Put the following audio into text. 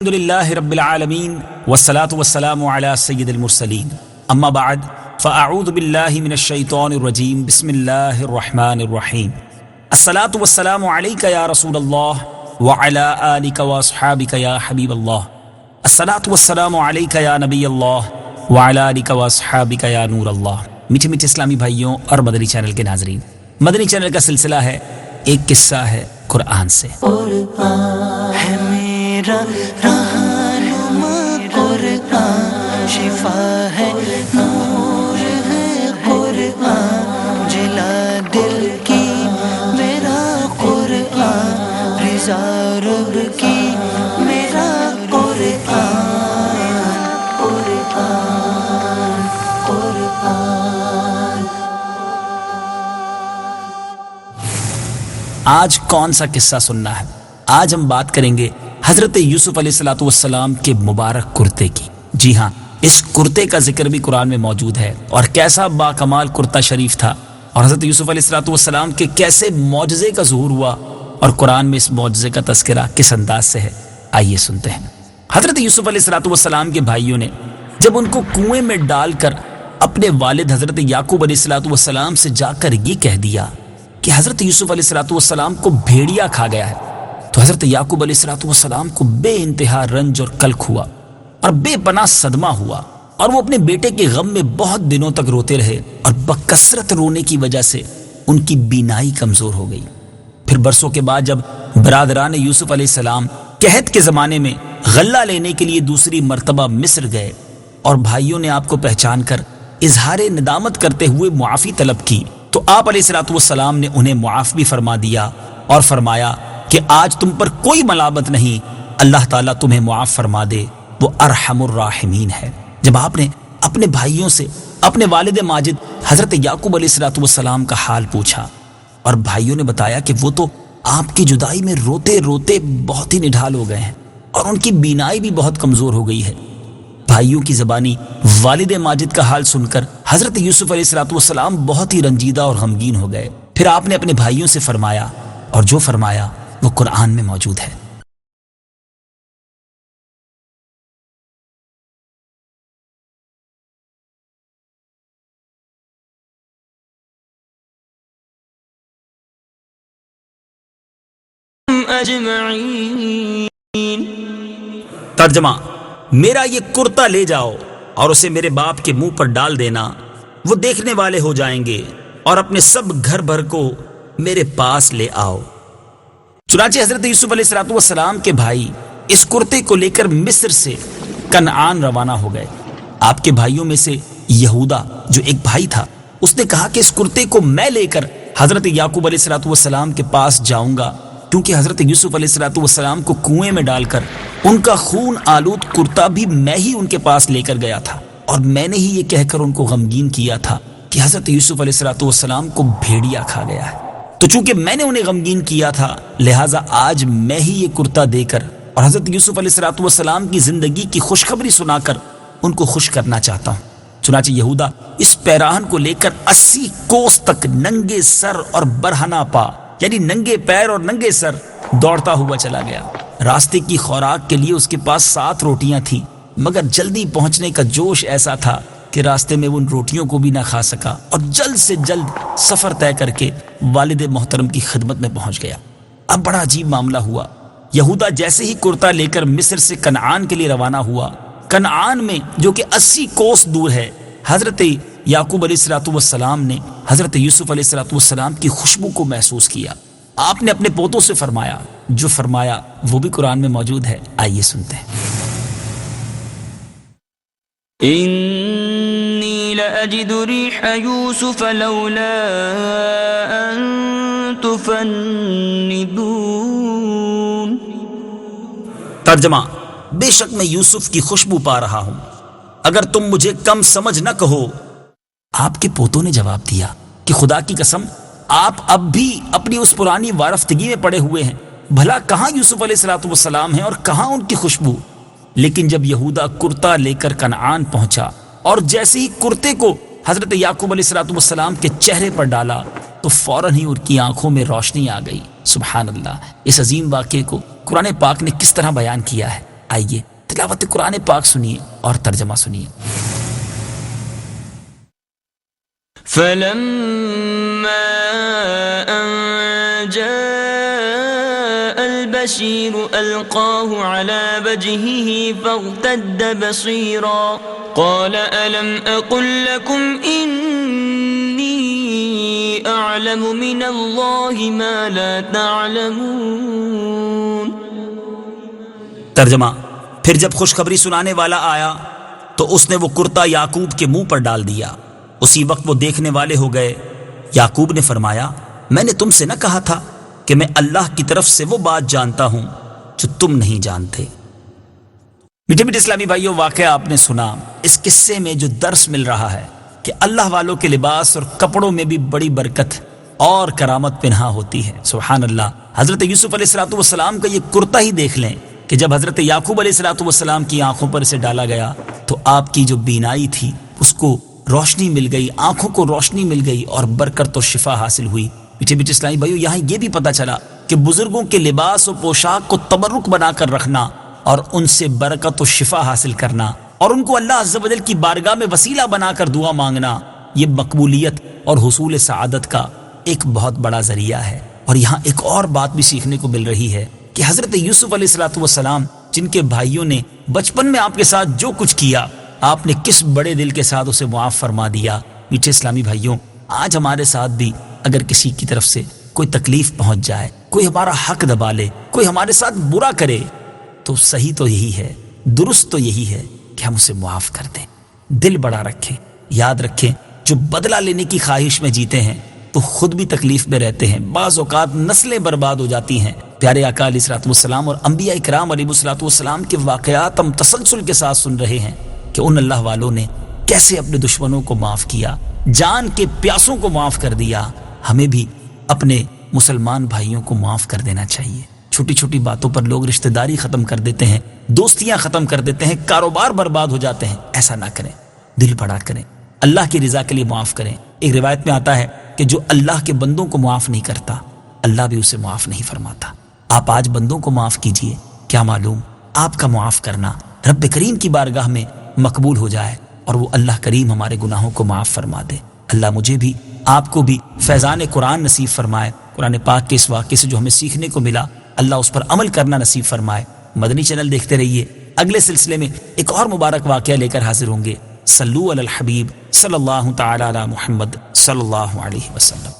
الحمد لله رب العالمين والصلاة والسلام على سيد المرسلين اما بعد فاعوذ بالله من الشيطان الرجيم بسم الله الرحمن الرحيم الصلاة والسلام عليك يا رسول الله وعلى آلك واصحابك يا حبيب الله الصلاة والسلام عليك يا نبي الله وعلى آلك واصحابك يا نور الله میٹھے میٹھے اسلامی بھائیوں اور مدنی چینل کے ناظرین، مدنی چینل کا سلسلہ ہے ایک قصہ ہے قرآن سے۔ قرآن ہے میرا رہنما، قرآن شفا ہے، نور ہے قرآن، جلا دل کی میرا قرآن، رضا رب کی میرا قرآن، قرآن قرآن۔ آج کون سا قصہ سننا ہے؟ آج ہم بات کریں گے حضرت یوسف علیہ السلام کے مبارک کرتے کی۔ جی ہاں، اس کرتے کا ذکر بھی قرآن میں موجود ہے، اور کیسا باکمال کرتا شریف تھا، اور حضرت یوسف علیہ السلام کے کیسے معجزے کا ظہور ہوا، اور قرآن میں اس معجزے کا تذکرہ کس انداز سے ہے، آئیے سنتے ہیں۔ حضرت یوسف علیہ السلام کے بھائیوں نے جب ان کو کنویں میں ڈال کر اپنے والد حضرت یعقوب علیہ السلام سے جا کر یہ کہہ دیا کہ حضرت یوسف علیہ السلام کو بھیڑیا کھا گیا ہے، تو حضرت یعقوب علیہ السلام کو بے انتہا رنج اور کلک ہوا اور بے پناہ صدمہ ہوا، اور وہ اپنے بیٹے کے غم میں بہت دنوں تک روتے رہے، اور بکثرت رونے کی وجہ سے ان کی بینائی کمزور ہو گئی۔ پھر برسوں کے بعد جب برادران یوسف علیہ السلام قحط کے زمانے میں غلہ لینے کے لیے دوسری مرتبہ مصر گئے، اور بھائیوں نے آپ کو پہچان کر اظہار ندامت کرتے ہوئے معافی طلب کی، تو آپ علیہ السلام نے انہیں معاف بھی فرما دیا اور فرمایا کہ آج تم پر کوئی ملامت نہیں، اللہ تعالیٰ تمہیں معاف فرما دے، وہ ارحم الراحمین ہے۔ جب آپ نے اپنے بھائیوں سے اپنے والد ماجد حضرت یعقوب علیہ السلام کا حال پوچھا، اور بھائیوں نے بتایا کہ وہ تو آپ کی جدائی میں روتے روتے بہت ہی نڈھال ہو گئے ہیں، اور ان کی بینائی بھی بہت کمزور ہو گئی ہے۔ بھائیوں کی زبانی والد ماجد کا حال سن کر حضرت یوسف علیہ السلام بہت ہی رنجیدہ اور غمگین ہو گئے۔ پھر آپ نے اپنے بھائیوں سے فرمایا، اور جو فرمایا وہ قرآن میں موجود ہے۔ ترجمہ: میرا یہ کرتا لے جاؤ اور اسے میرے باپ کے منہ پر ڈال دینا، وہ دیکھنے والے ہو جائیں گے، اور اپنے سب گھر بھر کو میرے پاس لے آؤ۔ چنانچہ حضرت یوسف علیہ السلام کے بھائی اس کرتے کو لے کر مصر سے کنعان روانہ ہو گئے۔ آپ کے بھائیوں میں سے یہودا جو ایک بھائی تھا، اس نے کہا کہ اس کرتے کو میں لے کر حضرت یعقوب علیہ السلام کے پاس جاؤں گا، کیونکہ حضرت یوسف علیہ السلام کو کنویں میں ڈال کر ان کا خون آلود کرتا بھی میں ہی ان کے پاس لے کر گیا تھا، اور میں نے ہی یہ کہہ کر ان کو غمگین کیا تھا کہ حضرت یوسف علیہ السلام کو بھیڑیا کھا گیا ہے۔ تو چونکہ میں نے انہیں غمگین کیا تھا، لہٰذا آج میں ہی یہ کرتا دے کر اور حضرت یوسف علیہ السلام کی زندگی کی خوشخبری سنا کر ان کو خوش کرنا چاہتا ہوں۔ چنانچہ یہودا اس پیراہن کو لے کر 80 کوس تک ننگے سر اور برہنہ پا، یعنی ننگے پیر اور ننگے سر، دوڑتا ہوا چلا گیا۔ راستے کی خوراک کے لیے اس کے پاس 7 روٹیاں تھیں، مگر جلدی پہنچنے کا جوش ایسا تھا کہ راستے میں وہ ان روٹیوں کو بھی نہ کھا سکا، اور جلد سے جلد سفر طے کر کے والد محترم کی خدمت میں پہنچ گیا۔ اب بڑا عجیب معاملہ ہوا۔ یہودا جیسے ہی کرتا لے کر مصر سے کنعان کے لیے روانہ ہوا، کنعان میں جو کہ 80 کوس دور ہے، حضرت یعقوب علیہ السلام نے حضرت یوسف علیہ السلام کی خوشبو کو محسوس کیا۔ آپ نے اپنے پوتوں سے فرمایا، جو فرمایا وہ بھی قرآن میں موجود ہے، آئیے سنتے ہیں۔ انی لأجد ریح یوسف لولا ان تفندون۔ ترجمہ: بے شک میں یوسف کی خوشبو پا رہا ہوں، اگر تم مجھے کم سمجھ نہ کہو۔ آپ کے پوتوں نے جواب دیا کہ خدا کی قسم، آپ اب بھی اپنی اس پرانی وارفتگی میں پڑے ہوئے ہیں، بھلا کہاں یوسف علیہ السلام ہیں اور کہاں ان کی خوشبو؟ لیکن جب یہودا کرتا لے کر کنعان پہنچا، اور جیسے ہی کرتے کو حضرت یعقوب علیہ السلام کے چہرے پر ڈالا، تو فوراً ہی ان کی آنکھوں میں روشنی آ گئی۔ سبحان اللہ! اس عظیم واقعے کو قرآن پاک نے کس طرح بیان کیا ہے۔ آئیے تلاوت قرآن پاک سنیے اور ترجمہ سنیے۔ فلما أن جاء البشير ألقاه على وجهه فارتد بصيرا قال ألم أقل لكم إني أعلم من الله ما لا تعلمون۔ ترجمہ، پھر جب خوشخبری سنانے والا آیا تو اس نے وہ کرتا یعقوب کے منہ پر ڈال دیا، اسی وقت وہ دیکھنے والے ہو گئے۔ یعقوب نے فرمایا میں نے تم سے نہ کہا تھا کہ میں اللہ کی طرف سے وہ بات جانتا ہوں جو تم نہیں جانتے۔ میٹھے میٹھے اسلامی بھائیوں، واقعہ آپ نے سنا۔ اس قصے میں جو درس مل رہا ہے کہ اللہ والوں کے لباس اور کپڑوں میں بھی بڑی برکت اور کرامت پنہا ہوتی ہے۔ سبحان اللہ۔ حضرت یوسف علیہ السلام کا یہ کرتا ہی دیکھ لیں کہ جب حضرت یعقوب علیہ السلام کی آنکھوں پر اسے ڈالا گیا تو آپ کی جو بینائی تھی اس کو روشنی مل گئی، آنکھوں کو روشنی مل گئی اور برکت و شفا حاصل ہوئی۔ میٹھے میٹھے اسلامی بھائیوں، یہاں یہ بھی پتہ چلا کہ بزرگوں کے لباس و پوشاک کو تبرک بنا کر رکھنا اور ان سے برکت و شفا حاصل کرنا اور ان کو اللہ عز و جل کی بارگاہ میں وسیلہ بنا کر دعا مانگنا، یہ مقبولیت اور حصول سعادت کا ایک بہت بڑا ذریعہ ہے۔ اور یہاں ایک اور بات بھی سیکھنے کو مل رہی ہے کہ حضرت یوسف علیہ السلام جن کے بھائیوں نے بچپن میں آپ کے ساتھ جو کچھ کیا، آپ نے کس بڑے دل کے ساتھ اسے معاف فرما دیا۔ میٹھے اسلامی بھائیوں، آج ہمارے ساتھ بھی اگر کسی کی طرف سے کوئی تکلیف پہنچ جائے، کوئی ہمارا حق دبا لے، کوئی ہمارے ساتھ برا کرے، تو صحیح تو یہی ہے، درست تو یہی ہے کہ ہم اسے معاف کر دیں، دل بڑا رکھیں۔ یاد رکھیں جو بدلہ لینے کی خواہش میں جیتے ہیں تو خود بھی تکلیف میں رہتے ہیں، بعض اوقات نسلیں برباد ہو جاتی ہیں۔ پیارے آقا علیہ الصلوۃ والسلام اور انبیاء کرام علیہ الصلوۃ والسلام کے واقعات ہم تسلسل کے ساتھ سن رہے ہیں کہ ان اللہ والوں نے کیسے اپنے دشمنوں کو معاف کیا، جان کے پیاسوں کو معاف کر دیا۔ ہمیں بھی اپنے مسلمان بھائیوں کو معاف کر دینا چاہیے۔ چھوٹی چھوٹی باتوں پر لوگ رشتہ داری ختم کر دیتے ہیں، دوستیاں ختم کر دیتے ہیں، کاروبار برباد ہو جاتے ہیں۔ ایسا نہ کریں، دل بڑا کریں، اللہ کی رضا کے لیے معاف کریں۔ ایک روایت میں آتا ہے کہ جو اللہ کے بندوں کو معاف نہیں کرتا، اللہ بھی اسے معاف نہیں فرماتا۔ آپ آج بندوں کو معاف کیجئے، کیا معلوم آپ کا معاف کرنا رب کریم کی بارگاہ میں مقبول ہو جائے اور وہ اللہ کریم ہمارے گناہوں کو معاف فرما دے۔ اللہ مجھے بھی آپ کو بھی فیضان قرآن نصیب فرمائے۔ قرآن پاک کے اس واقعے سے جو ہمیں سیکھنے کو ملا، اللہ اس پر عمل کرنا نصیب فرمائے۔ مدنی چینل دیکھتے رہیے، اگلے سلسلے میں ایک اور مبارک واقعہ لے کر حاضر ہوں گے۔ صلو علی الحبیب صلی اللہ تعالی علی محمد صلی اللہ علیہ وسلم۔